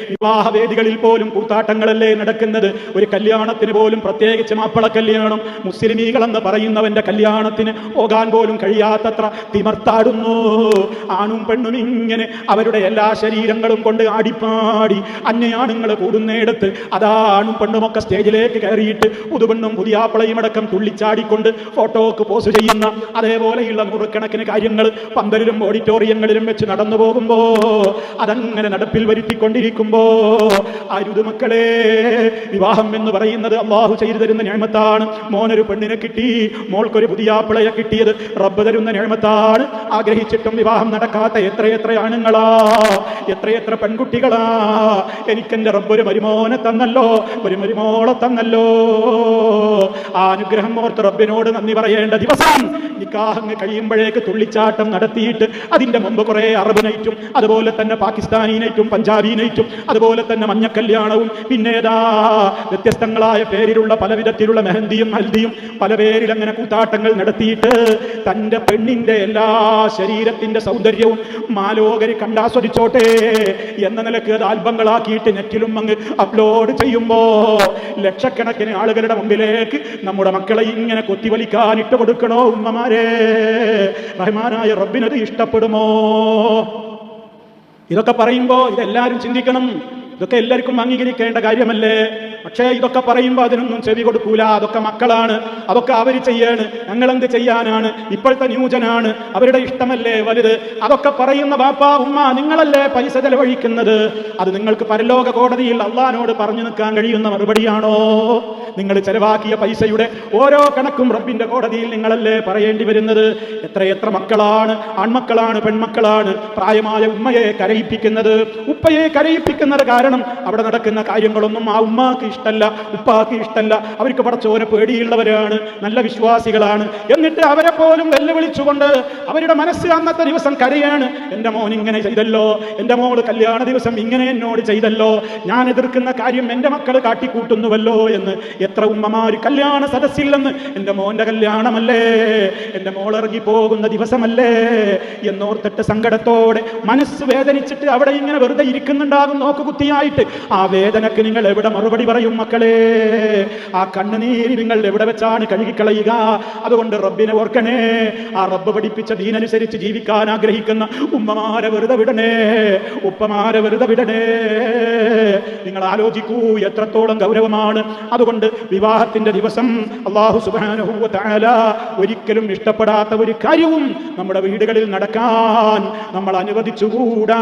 വിവാഹവേദികളിൽ പോലും കൂത്താട്ടങ്ങളല്ലേ നടക്കുന്നത്. ഒരു കല്യാണത്തിന് പോലും, പ്രത്യേകിച്ച് മാപ്പിള കല്യാണം, മുസ്ലിമീകളെന്ന് പറയുന്നവന്റെ കല്യാണത്തിന് പോകാൻ പോലും കഴിയാത്തത്ര തിമർത്താടുന്നു. ആണും പെണ്ണും ഇങ്ങനെ അവരുടെ എല്ലാ ശരീരങ്ങളും കൊണ്ട് ആടിപ്പാടി അന്യാണുങ്ങൾ കൂടുന്നിടത്ത് അതാണും പെണ്ണുമൊക്കെ സ്റ്റേജിലേക്ക് കയറിയിട്ട് പുതുപെണ്ണും പുതിയാപ്പിളയും അടക്കം തുള്ളിച്ചാടിക്കൊണ്ട് ഫോട്ടോക്ക് പോസ്റ്റ് ചെയ്യുന്ന അതേപോലെയുള്ള നൂറുകണക്കിന് കാര്യങ്ങൾ പന്തലിലും ഓഡിറ്റോറിയങ്ങളിലും വെച്ച് നടന്നു പോകുമ്പോ, അതങ്ങനെ നടപ്പിൽ വരുത്തിക്കൊണ്ടിരിക്കും. അരുത് മക്കളെ, വിവാഹം എന്ന് പറയുന്നത് അള്ളാഹു ചെയ്തു തരുന്ന നിഅമത്താണ്. മോനൊരു പെണ്ണിനെ കിട്ടി, മോൾക്കൊരു പുതിയാപ്പിളയെ കിട്ടിയത് റബ്ബ് തരുന്ന നിഅമത്താണ്. ആഗ്രഹിച്ചിട്ടും വിവാഹം നടക്കാത്ത എത്രയെത്ര ആണുങ്ങളാ, എത്രയെത്ര പെൺകുട്ടികളാ. എനിക്കെന്റെ റബ്ബ് ഒരു മരുമോനെ തന്നല്ലോ, ഒരു മരുമോളെ തന്നല്ലോ. ആ അനുഗ്രഹം ഓർത്ത് റബ്ബിനോട് നന്ദി പറയേണ്ട ദിവസം. നിക്കാഹ് കഴിയുമ്പോഴേക്ക് തുള്ളിച്ചാട്ടം നടത്തിയിട്ട് അതിന്റെ മുമ്പ് കുറെ അറബ് നൈറ്റും അതുപോലെ തന്നെ പാകിസ്ഥാനി നൈറ്റും പഞ്ചാബി നൈറ്റും അതുപോലെ തന്നെ മഞ്ഞക്കല്യാണവും പിന്നേതാ വ്യത്യസ്തങ്ങളായ പേരിലുള്ള പലവിധത്തിലുള്ള മെഹന്തിയും ഹൽദിയും പല പേരിൽ അങ്ങനെ കൂത്താട്ടങ്ങൾ നടത്തിയിട്ട് തന്റെ പെണ്ണിന്റെ എല്ലാ ശരീരത്തിന്റെ സൗന്ദര്യവും മാലോകര് കണ്ടാസ്വദിച്ചോട്ടെ എന്ന നിലക്ക് അത് ആൽബങ്ങളാക്കിയിട്ട് നെറ്റിലും അങ്ങ് അപ്ലോഡ് ചെയ്യുമ്പോ ലക്ഷക്കണക്കിന് ആളുകളുടെ മുമ്പിലേക്ക് നമ്മുടെ മക്കളെ ഇങ്ങനെ കൊത്തിവലിക്കാൻ ഇട്ട് കൊടുക്കണോ ഉമ്മമാരെ? റഹ്മാനായ റബ്ബിനത് ഇഷ്ടപ്പെടുമോ? ഇതൊക്കെ പറയുമ്പോ ഇതെല്ലാവരും ചിന്തിക്കണം. ഇതൊക്കെ എല്ലാവർക്കും അംഗീകരിക്കേണ്ട കാര്യമല്ലേ? പക്ഷേ ഇതൊക്കെ പറയുമ്പോൾ അതിനൊന്നും ചെവി കൊടുക്കൂല. അതൊക്കെ മക്കളാണ്, അതൊക്കെ അവർ ചെയ്യാണ്, ഞങ്ങളെന്ത് ചെയ്യാനാണ്? ഇപ്പോഴത്തെ ന്യൂജനാണ്, അവരുടെ ഇഷ്ടമല്ലേ വലുത്? അതൊക്കെ പറയുന്ന ബാപ്പാ ഉമ്മ നിങ്ങളല്ലേ പൈസ ചെലവഴിക്കുന്നത്? അത് നിങ്ങൾക്ക് പരലോക കോടതിയിൽ അള്ളാനോട് പറഞ്ഞു നിൽക്കാൻ കഴിയുന്ന മറുപടിയാണോ? നിങ്ങൾ ചെലവാക്കിയ പൈസയുടെ ഓരോ കണക്കും റബ്ബിന്റെ കോടതിയിൽ നിങ്ങളല്ലേ പറയേണ്ടി വരുന്നത്? എത്രയെത്ര മക്കളാണ്, ആൺമക്കളാണ്, പെൺമക്കളാണ് പ്രായമായ ഉമ്മയെ കരയിപ്പിക്കുന്നത്, ഉപ്പയെ കരയിപ്പിക്കുന്നത്. കാരണം അവിടെ നടക്കുന്ന കാര്യങ്ങളൊന്നും ആ ഉമ്മാക്ക് ഇഷ്ടല്ല, ഉപ്പാക്ക് ഇഷ്ടല്ല. അവർക്ക് പടച്ചോനെ പേടിയുള്ളവരാണ്, നല്ല വിശ്വാസികളാണ്. എന്നിട്ട് അവരെ പോലും വെല്ലുവിളിച്ചുകൊണ്ട് അവരുടെ മനസ്സ് അന്നത്തെ ദിവസം കരയാണ്. എൻ്റെ മോൻ ഇങ്ങനെ ചെയ്തല്ലോ, എൻ്റെ മോള് കല്യാണ ദിവസം ഇങ്ങനെ എന്നോട് ചെയ്തല്ലോ, ഞാൻ എതിർക്കുന്ന കാര്യം എൻ്റെ മക്കൾ കാട്ടിക്കൂട്ടുന്നുവല്ലോ എന്ന്. എത്ര ഉമ്മമാര് കല്യാണ സദസ്സിൽ നിന്ന് എൻ്റെ മോന്റെ കല്യാണമല്ലേ, എൻ്റെ മോൾ ഇറങ്ങി പോകുന്ന ദിവസമല്ലേ എന്നോർത്തിട്ട് സങ്കടത്തോടെ മനസ്സ് വേദനിച്ചിട്ട് അവിടെ ഇങ്ങനെ വെറുതെ ഇരിക്കുന്നുണ്ടാകും നോക്കുകുത്തിയായിട്ട്. ആ വേദനക്ക് നിങ്ങൾ എവിടെ മറുപടി പറയും മക്കളെ? ആ കണ്ണുനീര് നിങ്ങൾ എവിടെ വെച്ചാണ് കഴുകിക്കളയുക? അതുകൊണ്ട് റബ്ബിനെ ഓർക്കണേ. ആ റബ്ബ് പഠിപ്പിച്ച ദീനനുസരിച്ച് ജീവിക്കാൻ ആഗ്രഹിക്കുന്ന ഉമ്മമാരെ വെറുതെ വിടണേ, ഉപ്പമാരെ വെറുതെ വിടണേ. നിങ്ങൾ ആലോചിക്കൂ എത്രത്തോളം ഗൗരവമാണ്. അതുകൊണ്ട് വിവാഹത്തിന്റെ ദിവസം അല്ലാഹു സുബ്ഹാനഹു വ തആല ഒരിക്കലും ഇഷ്ടപ്പെടാത്ത ഒരു കാര്യവും നമ്മുടെ വീടുകളിൽ നടക്കാൻ നമ്മൾ അനുവദിച്ചുകൂടാ.